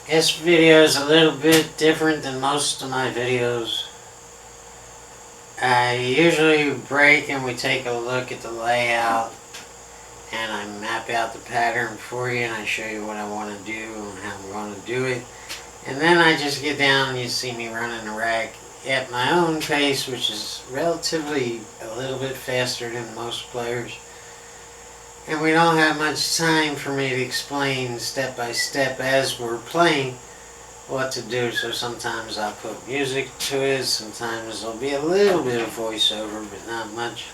This video is a little bit different than most of my videos. I usually break and we take a look at the layout and I map out the pattern for you and I show you what I want to do and how I'm going to do it. And then I just get down and you see me running the rack at my own pace, which is relatively a little bit faster than most players. And we don't have much time for me to explain step by step as we're playing what to do, so sometimes I'll put music to it, sometimes there'll be a little bit of voiceover, but not much.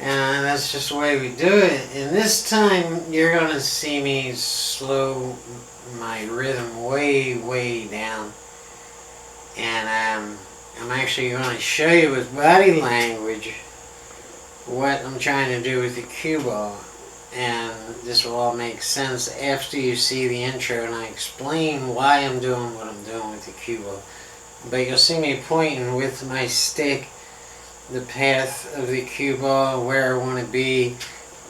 And that's just the way we do it. And this time, you're going to see me slow my rhythm way down. And I'm actually going to show you with body language what I'm trying to do with the cue ball. And this will all make sense after you see the intro and I explain why I'm doing what I'm doing with the cue ball. But you'll see me pointing with my stick the path of the cue ball, where I want to be,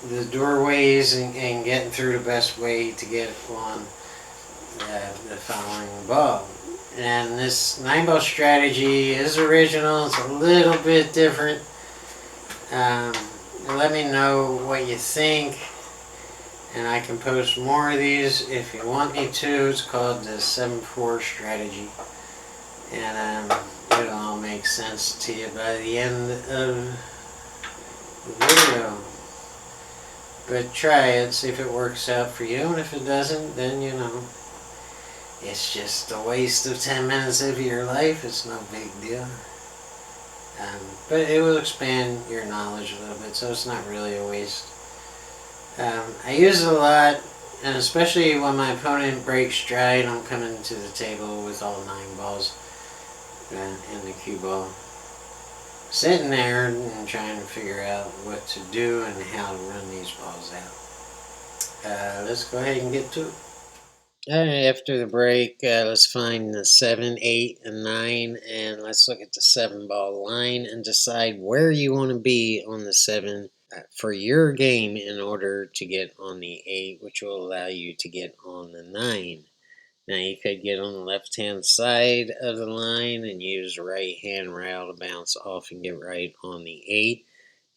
the doorways, and getting through the best way to get on the following ball. And this Nineball Strategy is original. It's a little bit different. Let me know what you think, and I can post more of these if you want me to. It's called the 7-4 strategy, and it'll all make sense to you by the end of the video. But try it, see if it works out for you, and if it doesn't, then it's just a waste of 10 minutes of your life. It's no big deal. But it will expand your knowledge a little bit, so it's not really a waste. I use it a lot, and especially when my opponent breaks stride, I'm coming to the table with all 9 balls and the cue ball. Sitting there and trying to figure out what to do and how to run these balls out. Let's go ahead and get to it. Alright, after the break, let's find the 7, 8, and 9, and let's look at the 7-ball line and decide where you want to be on the 7 for your game in order to get on the 8, which will allow you to get on the 9. Now you could get on the left-hand side of the line and use the right-hand rail to bounce off and get right on the 8.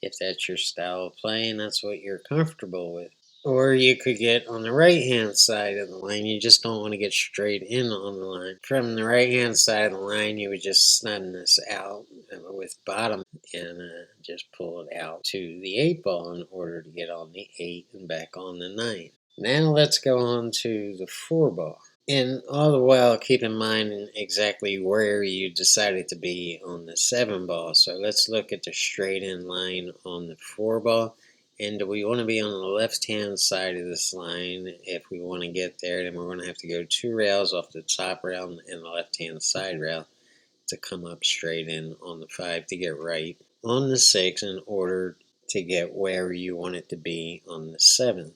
If that's your style of playing, that's what you're comfortable with. Or you could get on the right-hand side of the line. You just don't want to get straight in on the line. From the right-hand side of the line, you would just snug this out with bottom and just pull it out to the 8 ball in order to get on the 8 and back on the 9. Now let's go on to the 4 ball. And all the while, keep in mind exactly where you decided to be on the 7 ball. So let's look at the straight-in line on the 4 ball. And we want to be on the left-hand side of this line. If we want to get there, then we're going to have to go 2 rails off the top rail and the left-hand side rail to come up straight in on the 5 to get right on the 6 in order to get where you want it to be on the 7.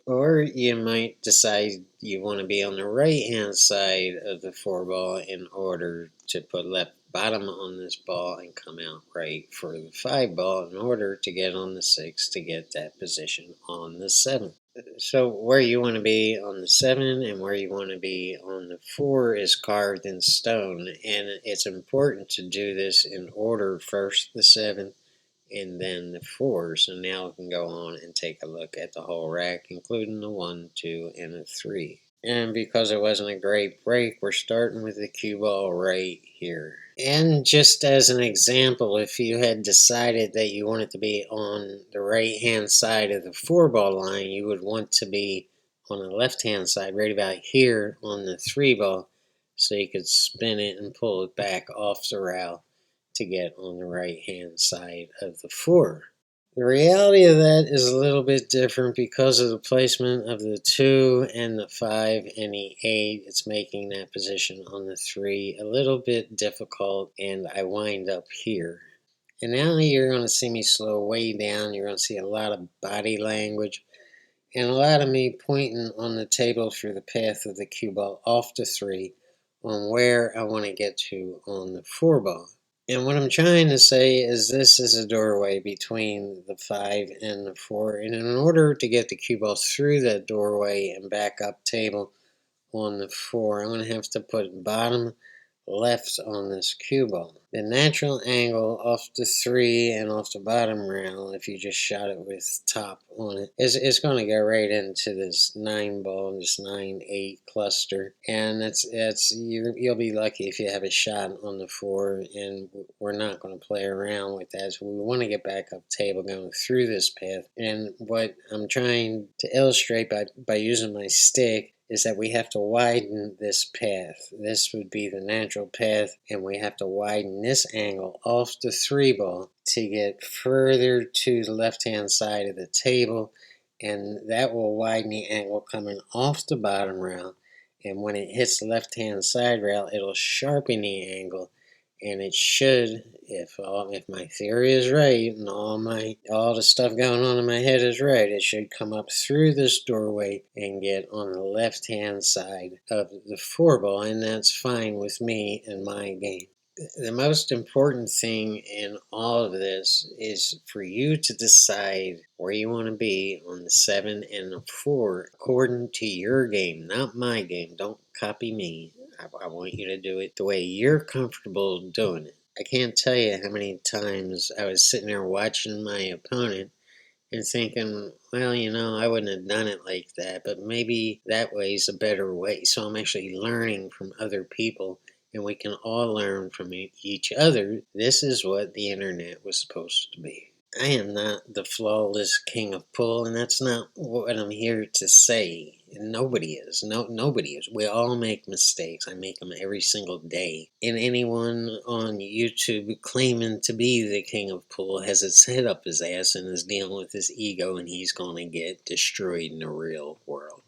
Or you might decide you want to be on the right-hand side of the 4 ball in order to put left bottom on this ball and come out right for the 5 ball in order to get on the 6 to get that position on the 7. So where you want to be on the 7 and where you want to be on the 4 is carved in stone, and it's important to do this in order: first the 7 and then the 4. So now we can go on and take a look at the whole rack, including the 1, 2, and the 3. And because it wasn't a great break, we're starting with the cue ball right here. And just as an example, if you had decided that you wanted to be on the right-hand side of the 4 ball line, you would want to be on the left-hand side, right about here on the 3 ball, so you could spin it and pull it back off the rail to get on the right-hand side of the 4. The reality of that is a little bit different because of the placement of the 2 and the 5 and the 8. It's making that position on the 3 a little bit difficult, and I wind up here. And now you're going to see me slow way down. You're going to see a lot of body language and a lot of me pointing on the table through the path of the cue ball off the 3 on where I want to get to on the 4 ball. And what I'm trying to say is this is a doorway between the 5 and the 4. And in order to get the cue ball through that doorway and back up table on the 4. I'm going to have to put bottom left on this cue ball. The natural angle off the 3 and off the bottom rail, if you just shot it with top on it, is going to go right into this 9 ball, this 9-8 cluster. And you'll be lucky if you have a shot on the 4, and we're not going to play around with that. So we want to get back up table going through this path. And what I'm trying to illustrate by using my stick is that we have to widen this path. This would be the natural path, and we have to widen this angle off the 3 ball to get further to the left-hand side of the table, and that will widen the angle coming off the bottom rail. And when it hits the left-hand side rail, it'll sharpen the angle, and it should, if my theory is right and all the stuff going on in my head is right, it should come up through this doorway and get on the left-hand side of the 4 ball, and that's fine with me in my game. The most important thing in all of this is for you to decide where you want to be on the 7 and the 4 according to your game, not my game. Don't copy me. I want you to do it the way you're comfortable doing it. I can't tell you how many times I was sitting there watching my opponent and thinking, well, I wouldn't have done it like that, but maybe that way is a better way. So I'm actually learning from other people, and we can all learn from each other. This is what the internet was supposed to be. I am not the flawless king of pool, and that's not what I'm here to say. Nobody is. Nobody is. We all make mistakes. I make them every single day. And anyone on YouTube claiming to be the king of pool has its head up his ass and is dealing with his ego, and he's going to get destroyed in the real world.